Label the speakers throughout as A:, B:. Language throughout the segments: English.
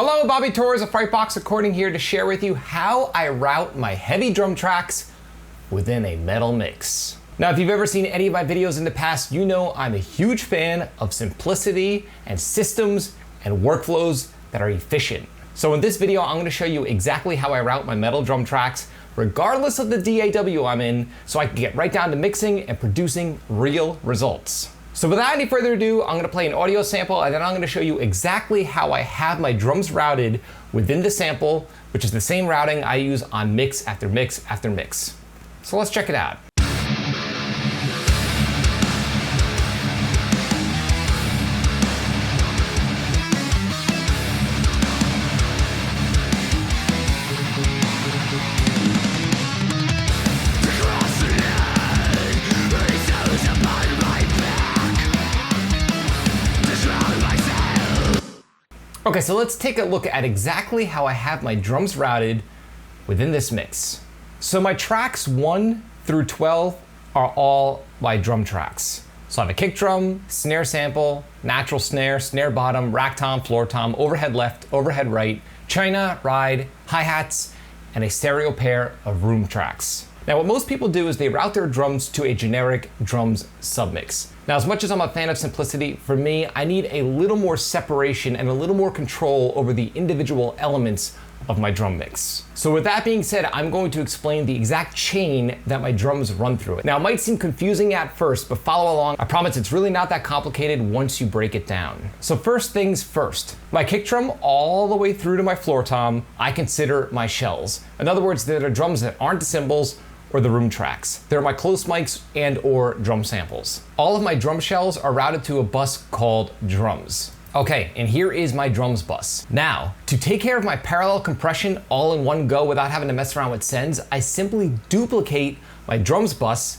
A: Hello, Bobby Torres of Frightbox Recording here to share with you how I route my heavy drum tracks within a metal mix. Now, if you've ever seen any of my videos in the past, you know I'm a huge fan of simplicity and systems and workflows that are efficient. So in this video, I'm going to show you exactly how I route my metal drum tracks regardless of the DAW I'm in, so I can get right down to mixing and producing real results. So without any further ado, I'm going to play an audio sample and then I'm going to show you exactly how I have my drums routed within the sample, which is the same routing I use on mix after mix after mix. So let's check it out. Okay, so let's take a look at exactly how I have my drums routed within this mix. So my tracks 1 through 12 are all my drum tracks. So I have a kick drum, snare sample, natural snare, snare bottom, rack tom, floor tom, overhead left, overhead right, china, ride, hi-hats, and a stereo pair of room tracks. Now what most people do is they route their drums to a generic drums submix. Now as much as I'm a fan of simplicity, for me, I need a little more separation and a little more control over the individual elements of my drum mix. So with that being said, I'm going to explain the exact chain that my drums run through it. Now it might seem confusing at first, but follow along. I promise it's really not that complicated once you break it down. So first things first, my kick drum all the way through to my floor tom, I consider my shells. In other words, they're the drums that aren't the cymbals or the room tracks. They're my close mics and or drum samples. All of my drum shells are routed to a bus called drums. Okay, and here is my drums bus. Now, to take care of my parallel compression all in one go without having to mess around with sends, I simply duplicate my drums bus,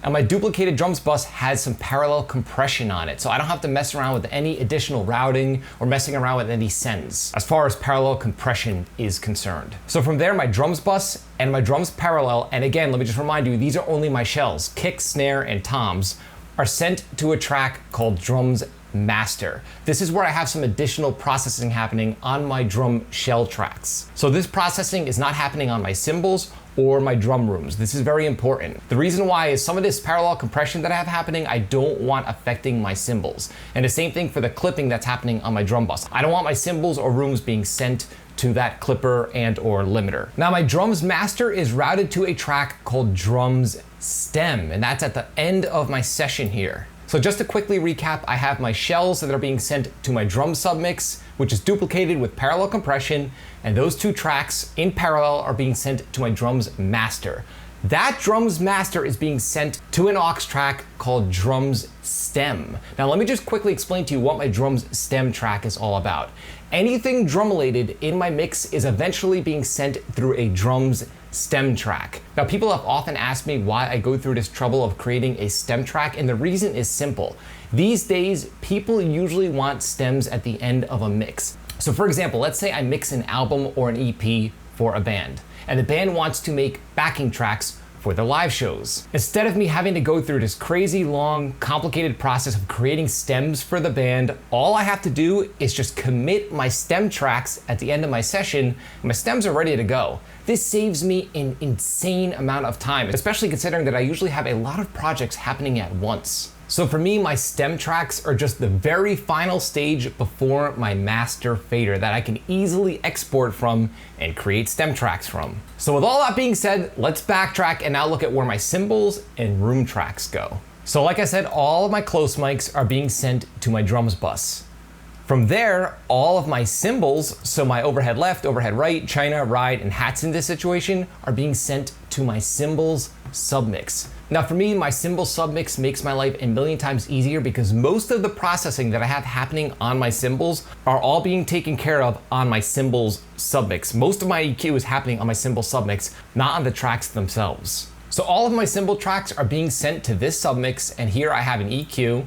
A: and my duplicated drums bus has some parallel compression on it, so I don't have to mess around with any additional routing or messing around with any sends as far as parallel compression is concerned. So from there, my drums bus and my drums parallel, and again, let me just remind you, these are only my shells, kick, snare, and toms, are sent to a track called drums master. This is where I have some additional processing happening on my drum shell tracks. So this processing is not happening on my cymbals or my drum rooms. This is very important. The reason why is some of this parallel compression that I have happening, I don't want affecting my cymbals. And the same thing for the clipping that's happening on my drum bus. I don't want my cymbals or rooms being sent to that clipper and or limiter. Now my drums master is routed to a track called drums stem, and that's at the end of my session here. So just to quickly recap, I have my shells that are being sent to my drum submix, which is duplicated with parallel compression, and those two tracks in parallel are being sent to my drums master. That drums master is being sent to an aux track called drums stem. Now let me just quickly explain to you what my drums stem track is all about. Anything drum related in my mix is eventually being sent through a drums stem track. Now people have often asked me why I go through this trouble of creating a stem track, and the reason is simple. These days, people usually want stems at the end of a mix. So for example, let's say I mix an album or an EP for a band, and the band wants to make backing tracks for their live shows. Instead of me having to go through this crazy long, complicated process of creating stems for the band, all I have to do is just commit my stem tracks at the end of my session, and my stems are ready to go. This saves me an insane amount of time, especially considering that I usually have a lot of projects happening at once. So for me, my stem tracks are just the very final stage before my master fader that I can easily export from and create stem tracks from. So with all that being said, let's backtrack and now look at where my cymbals and room tracks go. So like I said, all of my close mics are being sent to my drums bus. From there, all of my cymbals, so my overhead left, overhead right, china, ride, and hats in this situation, are being sent to my cymbals submix. Now for me, my cymbal submix makes my life a million times easier because most of the processing that I have happening on my cymbals are all being taken care of on my cymbals submix. Most of my EQ is happening on my cymbal submix, not on the tracks themselves. So all of my cymbal tracks are being sent to this submix, and here I have an EQ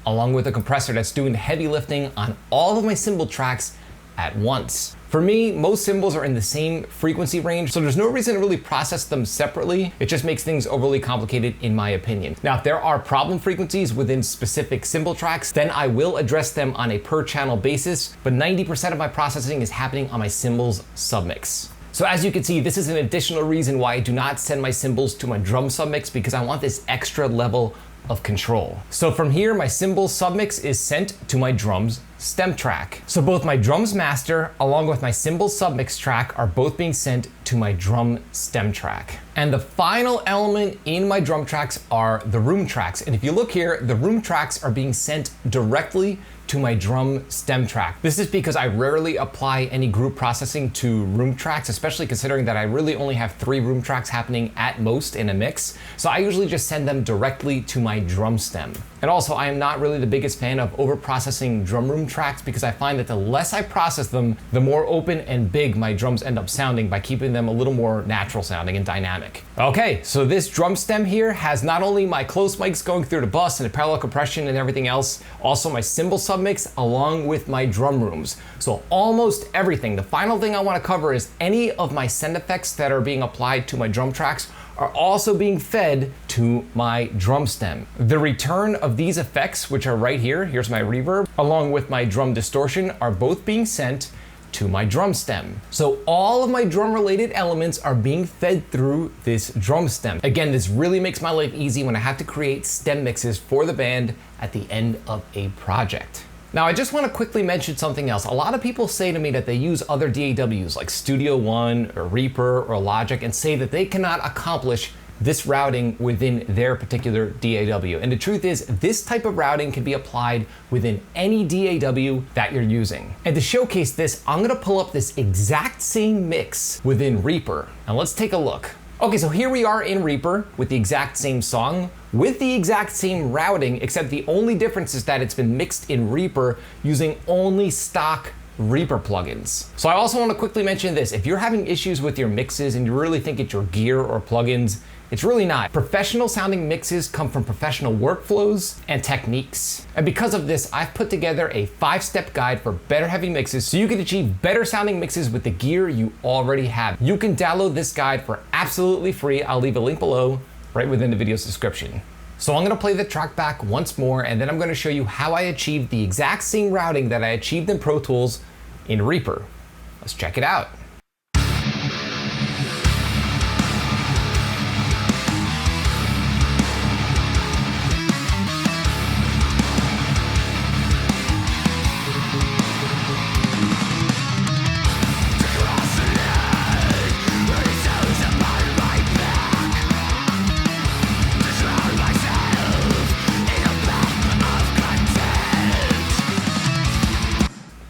A: along with a compressor that's doing the heavy lifting on all of my cymbal tracks at once. For me, most cymbals are in the same frequency range, so there's no reason to really process them separately. It just makes things overly complicated in my opinion. Now, if there are problem frequencies within specific cymbal tracks, then I will address them on a per channel basis, but 90% of my processing is happening on my cymbals submix. So as you can see, this is an additional reason why I do not send my cymbals to my drum submix, because I want this extra level of control. So from here, my cymbals submix is sent to my drums stem track. So both my drums master along with my cymbals submix track are both being sent to my drum stem track. And the final element in my drum tracks are the room tracks. And if you look here, the room tracks are being sent directly to my drum stem track. This is because I rarely apply any group processing to room tracks, especially considering that I really only have 3 room tracks happening at most in a mix. So I usually just send them directly to my drum stem. And also, I am not really the biggest fan of over processing drum room tracks, because I find that the less I process them, the more open and big my drums end up sounding by keeping them a little more natural sounding and dynamic. Okay, so this drum stem here has not only my close mics going through the bus and the parallel compression and everything else, also my cymbal submix along with my drum rooms. So almost everything. The final thing I want to cover is any of my send effects that are being applied to my drum tracks are also being fed to my drum stem. The return of these effects, which are right here, here's my reverb, along with my drum distortion, are both being sent to my drum stem. So all of my drum related elements are being fed through this drum stem. Again, this really makes my life easy when I have to create stem mixes for the band at the end of a project. Now, I just want to quickly mention something else. A lot of people say to me that they use other DAWs like Studio One or Reaper or Logic and say that they cannot accomplish this routing within their particular DAW. And the truth is, this type of routing can be applied within any DAW that you're using. And to showcase this, I'm gonna pull up this exact same mix within Reaper. And let's take a look. Okay, so here we are in Reaper with the exact same song, with the exact same routing, except the only difference is that it's been mixed in Reaper using only stock Reaper plugins. So I also want to quickly mention this. If you're having issues with your mixes and you really think it's your gear or plugins, it's really not. Professional sounding mixes come from professional workflows and techniques. And because of this, I've put together a 5-step guide for better heavy mixes so you can achieve better sounding mixes with the gear you already have. You can download this guide for absolutely free. I'll leave a link below right within the video's description. So I'm gonna play the track back once more, and then I'm gonna show you how I achieved the exact same routing that I achieved in Pro Tools in Reaper. Let's check it out.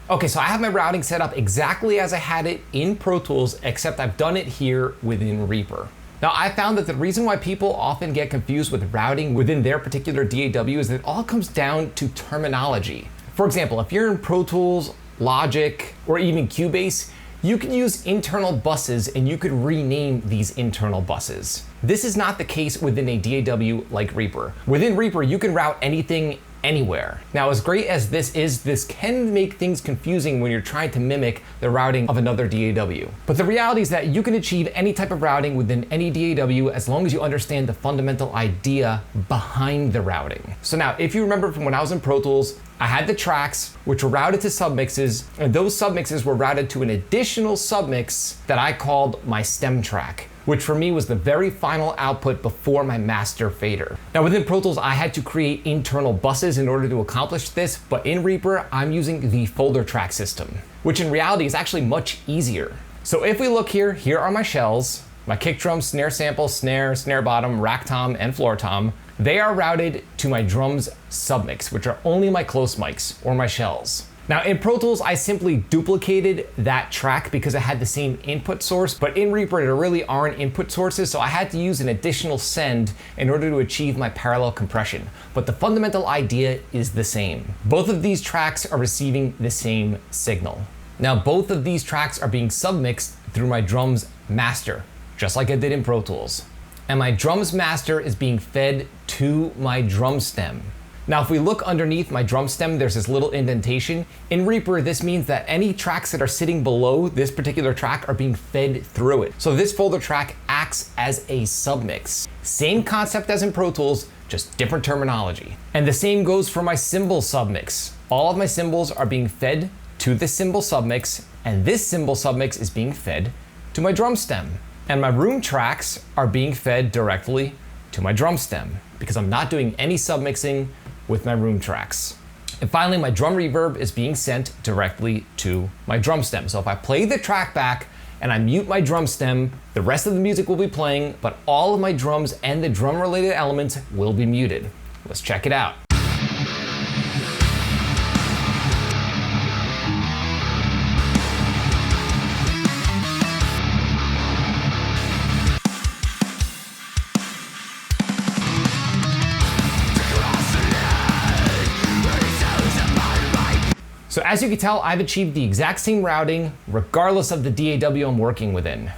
A: Okay, so I have my routing set up exactly as I had it in Pro Tools, except I've done it here within Reaper. Now, I found that the reason why people often get confused with routing within their particular DAW is that it all comes down to terminology. For example, if you're in Pro Tools, Logic, or even Cubase, you can use internal buses and you could rename these internal buses. This is not the case within a DAW like Reaper. Within Reaper, you can route anything anywhere. Now, as great as this is, this can make things confusing when you're trying to mimic the routing of another DAW. But the reality is that you can achieve any type of routing within any DAW as long as you understand the fundamental idea behind the routing. So now, if you remember from when I was in Pro Tools, I had the tracks which were routed to submixes, and those submixes were routed to an additional submix that I called my stem track, which for me was the very final output before my master fader. Now within Pro Tools, I had to create internal buses in order to accomplish this, but in Reaper, I'm using the folder track system, which in reality is actually much easier. So if we look here, here are my shells, my kick drum, snare sample, snare, snare bottom, rack tom, and floor tom. They are routed to my drums submix, which are only my close mics or my shells. Now in Pro Tools, I simply duplicated that track because I had the same input source, but in Reaper, there really aren't input sources, so I had to use an additional send in order to achieve my parallel compression. But the fundamental idea is the same. Both of these tracks are receiving the same signal. Now both of these tracks are being submixed through my drums master, just like I did in Pro Tools. And my drums master is being fed to my drum stem. Now, if we look underneath my drum stem, there's this little indentation. In Reaper, this means that any tracks that are sitting below this particular track are being fed through it. So this folder track acts as a submix. Same concept as in Pro Tools, just different terminology. And the same goes for my cymbal submix. All of my cymbals are being fed to the cymbal submix, and this cymbal submix is being fed to my drum stem. And my room tracks are being fed directly to my drum stem because I'm not doing any submixing with my room tracks. And finally, my drum reverb is being sent directly to my drum stem. So if I play the track back and I mute my drum stem, the rest of the music will be playing, but all of my drums and the drum related elements will be muted. Let's check it out. So as you can tell, I've achieved the exact same routing regardless of the DAW I'm working within.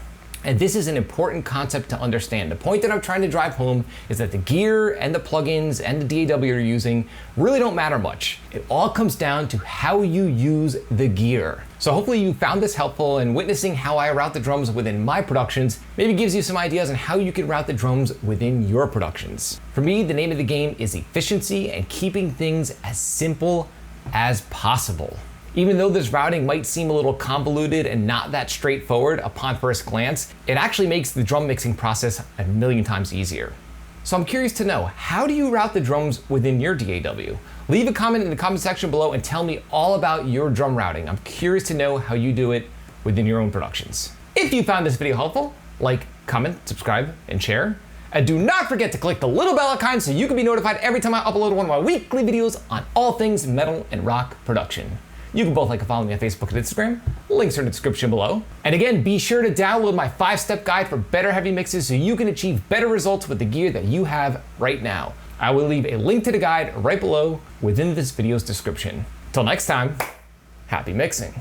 A: And this is an important concept to understand. The point that I'm trying to drive home is that the gear and the plugins and the DAW you're using really don't matter much. It all comes down to how you use the gear. So hopefully you found this helpful, and witnessing how I route the drums within my productions maybe gives you some ideas on how you can route the drums within your productions. For me, the name of the game is efficiency and keeping things as simple as possible. Even though this routing might seem a little convoluted and not that straightforward upon first glance, it actually makes the drum mixing process a million times easier. So I'm curious to know, how do you route the drums within your DAW? Leave a comment in the comment section below and tell me all about your drum routing. I'm curious to know how you do it within your own productions. If you found this video helpful, like, comment, subscribe, and share. And do not forget to click the little bell icon so you can be notified every time I upload one of my weekly videos on all things metal and rock production. You can both like and follow me on Facebook and Instagram. Links are in the description below. And again, be sure to download my 5-step guide for better heavy mixes so you can achieve better results with the gear that you have right now. I will leave a link to the guide right below within this video's description. Till next time, happy mixing.